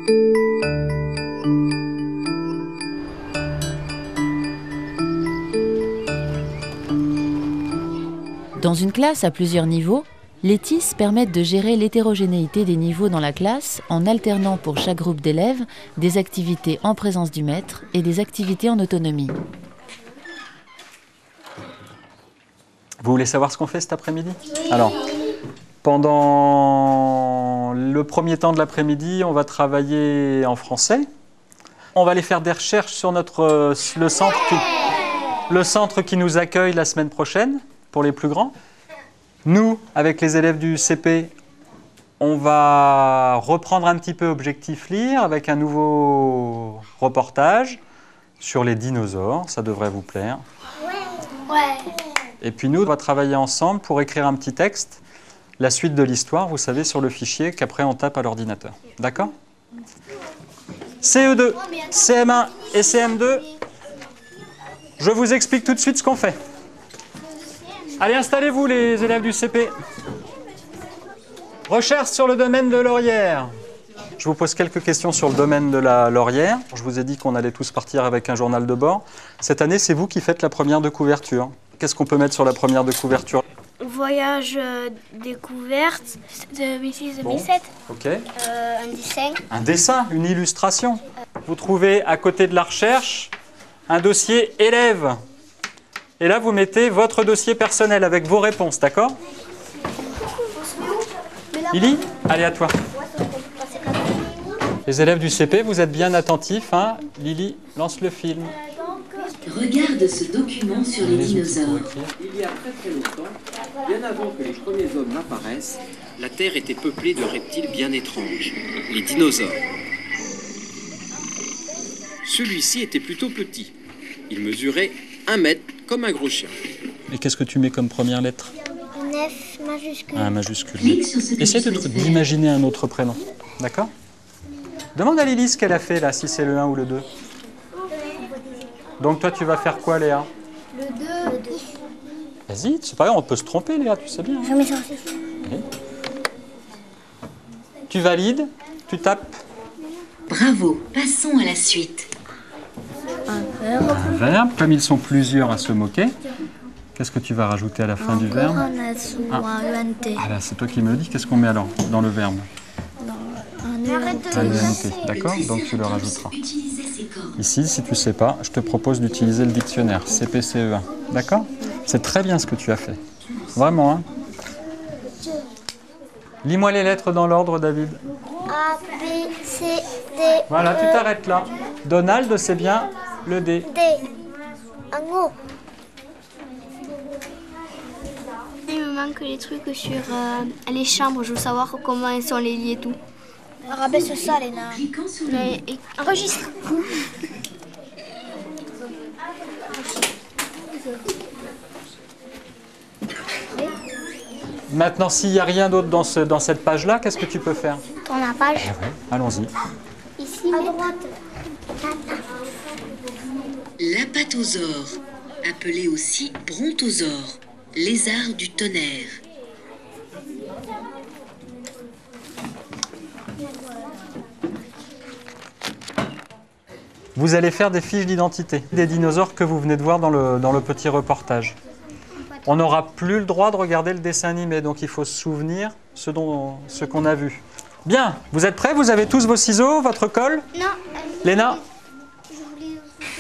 Dans une classe à plusieurs niveaux, les TIS permettent de gérer l'hétérogénéité des niveaux dans la classe en alternant pour chaque groupe d'élèves des activités en présence du maître et des activités en autonomie. Vous voulez savoir ce qu'on fait cet après-midi? Alors, pendant le premier temps de l'après-midi, on va travailler en français. On va aller faire des recherches sur le centre qui nous accueille la semaine prochaine, pour les plus grands. Nous, avec les élèves du CP, on va reprendre un petit peu Objectif Lire avec un nouveau reportage sur les dinosaures. Ça devrait vous plaire. Ouais. Et puis nous, on va travailler ensemble pour écrire un petit texte, la suite de l'histoire, vous savez, sur le fichier qu'après on tape à l'ordinateur. D'accord? CE2, CM1 et CM2, je vous explique tout de suite ce qu'on fait. Allez, installez-vous les élèves du CP. Recherche sur le domaine de Laurière. Je vous pose quelques questions sur le domaine de la Laurière. Je vous ai dit qu'on allait tous partir avec un journal de bord. Cette année, c'est vous qui faites la première de couverture. Qu'est-ce qu'on peut mettre sur la première de couverture? Voyage découverte de 2006-2007. Bon, ok. Un dessin. Un dessin, une illustration. Vous trouvez à côté de la recherche un dossier élève. Et là, vous mettez votre dossier personnel avec vos réponses, d'accord? Lily, allez à toi. Les élèves du CP, vous êtes bien attentifs, hein? Lily, lance le film. Regarde ce document sur les dinosaures. Il y a très longtemps, bien avant que les premiers hommes n'apparaissent, la Terre était peuplée de reptiles bien étranges, les dinosaures. Celui-ci était plutôt petit. Il mesurait 1 mètre comme un gros chien. Et qu'est-ce que tu mets comme première lettre? Un F majuscule. Un majuscule. Essaye d'imaginer un autre prénom, d'accord? Demande à Lily ce qu'elle a fait là, si c'est le 1 ou le 2. Donc toi, tu vas faire quoi, Léa? Le 2. Vas-y, c'est pas grave, on peut se tromper, Léa, tu sais bien. Je mets ça aussi. Allez. Tu valides, tu tapes. Bravo, passons à la suite. Un verbe, comme ils sont plusieurs à se moquer. Qu'est-ce que tu vas rajouter à la fin du verbe? Un S ou un ENT. Ah là, c'est toi qui me le dis. Qu'est-ce qu'on met alors dans le verbe? Un ENT, d'accord? Donc tu le rajouteras. Ici, si tu ne sais pas, je te propose d'utiliser le dictionnaire CPCE1. D'accord? C'est très bien ce que tu as fait. Vraiment, hein? Lis-moi les lettres dans l'ordre, David. A, B, C, D. Voilà, tu t'arrêtes là. Donald, c'est bien le D. D. Un O. Il me manque les trucs sur les chambres. Je veux savoir comment ils sont les lits et tout. Rabaisse ça, Léna. Enregistre. Maintenant, s'il n'y a rien d'autre dans cette page-là, qu'est-ce que tu peux faire? Tourne la page. Allons-y. Ici, à droite. L'apatosaure, appelé aussi brontosaure, lézard du tonnerre. Vous allez faire des fiches d'identité des dinosaures que vous venez de voir dans le petit reportage. On n'aura plus le droit de regarder le dessin animé, donc il faut se souvenir ce qu'on a vu. Bien, vous êtes prêts? Vous avez tous vos ciseaux, votre colle? Non. Léna?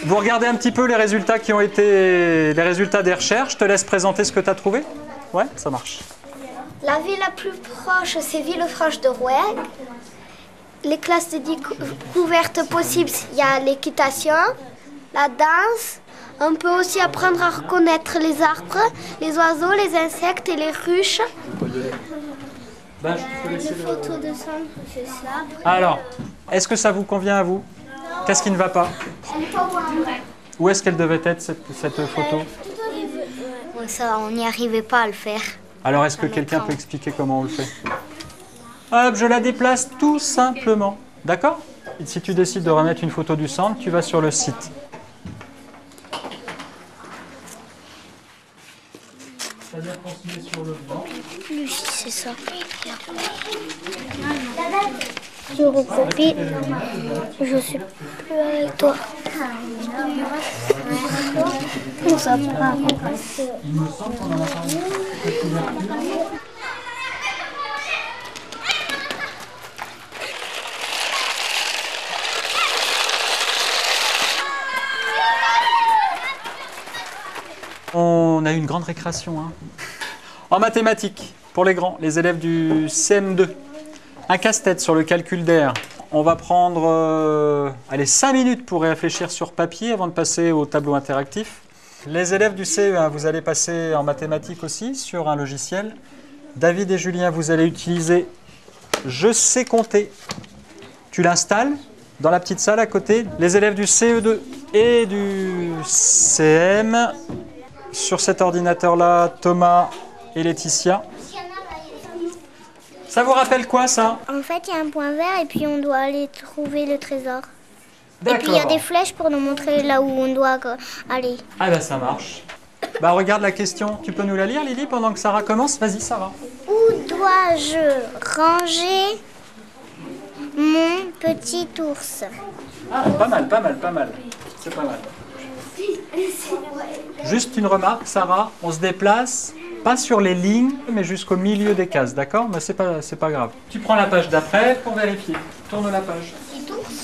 Vous regardez un petit peu les résultats qui ont été les résultats des recherches. Je te laisse présenter ce que tu as trouvé. Ouais, ça marche. La ville la plus proche, c'est Villefranche de Rouergue. Les classes de découverte possibles, il y a l'équitation, la danse. On peut aussi apprendre à reconnaître les arbres, les oiseaux, les insectes et les ruches. Des photos de sang, c'est ça. Alors, est-ce que ça vous convient à vous? Qu'est-ce qui ne va pas? Où est-ce qu'elle devait être cette photo? Ça, on n'y arrivait pas à le faire. Alors, est-ce que quelqu'un peut expliquer comment on le fait? Hop, je la déplace tout simplement. D'accord? Si tu décides de remettre une photo du centre, tu vas sur le site. C'est-à-dire qu'on se met sur le banc. Lucie, c'est ça. plus regroupés. Je suis plus avec toi. On s'apprend. On a eu une grande récréation. Hein. En mathématiques, pour les grands, les élèves du CM2, un casse-tête sur le calcul d'air. On va prendre 5 minutes pour réfléchir sur papier avant de passer au tableau interactif. Les élèves du CE1, vous allez passer en mathématiques aussi sur un logiciel. David et Julien, vous allez utiliser Je sais compter. Tu l'installes dans la petite salle à côté. Les élèves du CE2 et du CM, sur cet ordinateur-là, Thomas et Laetitia. Ça vous rappelle quoi, ça? En fait, il y a un point vert et puis on doit aller trouver le trésor. Et D'accord. puis il y a des flèches pour nous montrer là où on doit aller. Ah ben ça marche. Bah regarde la question. Tu peux nous la lire, Lily, pendant que Sarah commence? Vas-y, Sarah. Où dois-je ranger mon petit ours? Ah, pas mal, pas mal, pas mal. C'est pas mal. Juste une remarque, Sarah. On se déplace, pas sur les lignes, mais jusqu'au milieu des cases, d'accord? Mais c'est pas grave. Tu prends la page d'après pour vérifier. Tourne la page.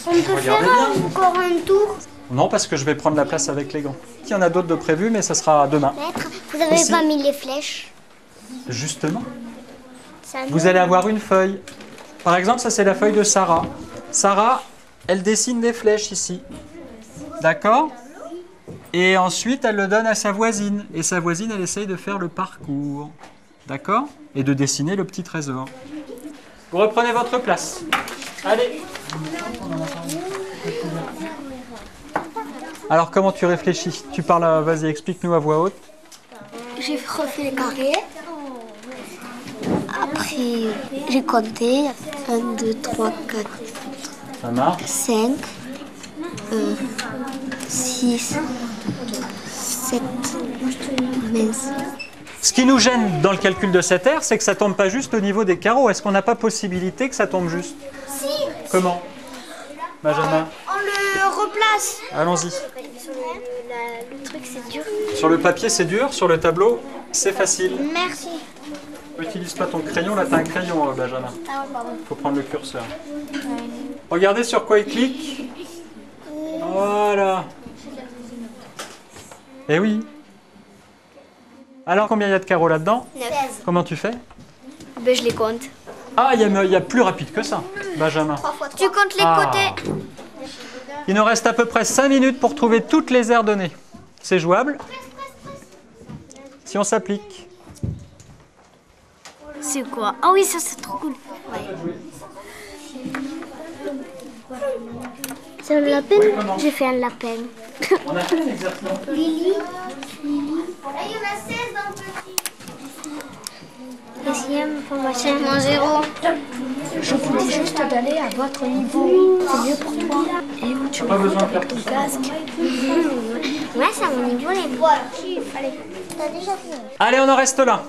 On peut faire encore un tour? Non, parce que je vais prendre la place avec les gants. Il y en a d'autres de prévus, mais ça sera demain. Maître, vous n'avez Aussi. pas mis les flèches? Justement. Ça Vous allez avoir une feuille. Par exemple, ça c'est la feuille de Sarah. Sarah, elle dessine des flèches ici. D'accord? Et ensuite, elle le donne à sa voisine. Et sa voisine, elle essaye de faire le parcours. D'accord? Et de dessiner le petit trésor. Vous reprenez votre place. Allez. Alors, comment tu réfléchis? Tu parles, vas-y, explique-nous à voix haute. J'ai refait les carrés. Après, j'ai compté 1, 2, 3, 4, Ça marche. 5, 6, 7, mince. Ce qui nous gêne dans le calcul de cette aire, c'est que ça tombe pas juste au niveau des carreaux. Est-ce qu'on n'a pas possibilité que ça tombe juste? Si, Comment? Benjamin, on le replace. allons-y. Le truc, c'est dur. Sur le papier, c'est dur. Sur le tableau, c'est facile. Merci. Utilise pas ton crayon. Là, tu as un crayon, Benjamin. Ah, pardon. Il faut prendre le curseur. Regardez sur quoi il clique. Voilà. Eh oui. Alors, combien il y a de carreaux là-dedans? 9. Comment tu fais? Ben, je les compte. Ah, il y a plus rapide que ça, Benjamin. 3 fois 3. Tu comptes les Ah. côtés? Il nous reste à peu près 5 minutes pour trouver toutes les aires données. C'est jouable si on s'applique. C'est quoi? Ah oui, ça c'est trop cool. C'est un lapin? Oui, comment? J'ai fait un lapin. On a fait un exercice. Lily. Là, il y en a 16 dans le petit. Deuxième formation. Mon 0. Je vous dis juste d'aller à votre niveau. C'est mieux pour toi. Et où tu Pas besoin de faire ton tout ça. casque. Ouais, c'est à mon niveau les. Voilà. Allez. T'as déjà fait. Allez, on en reste là.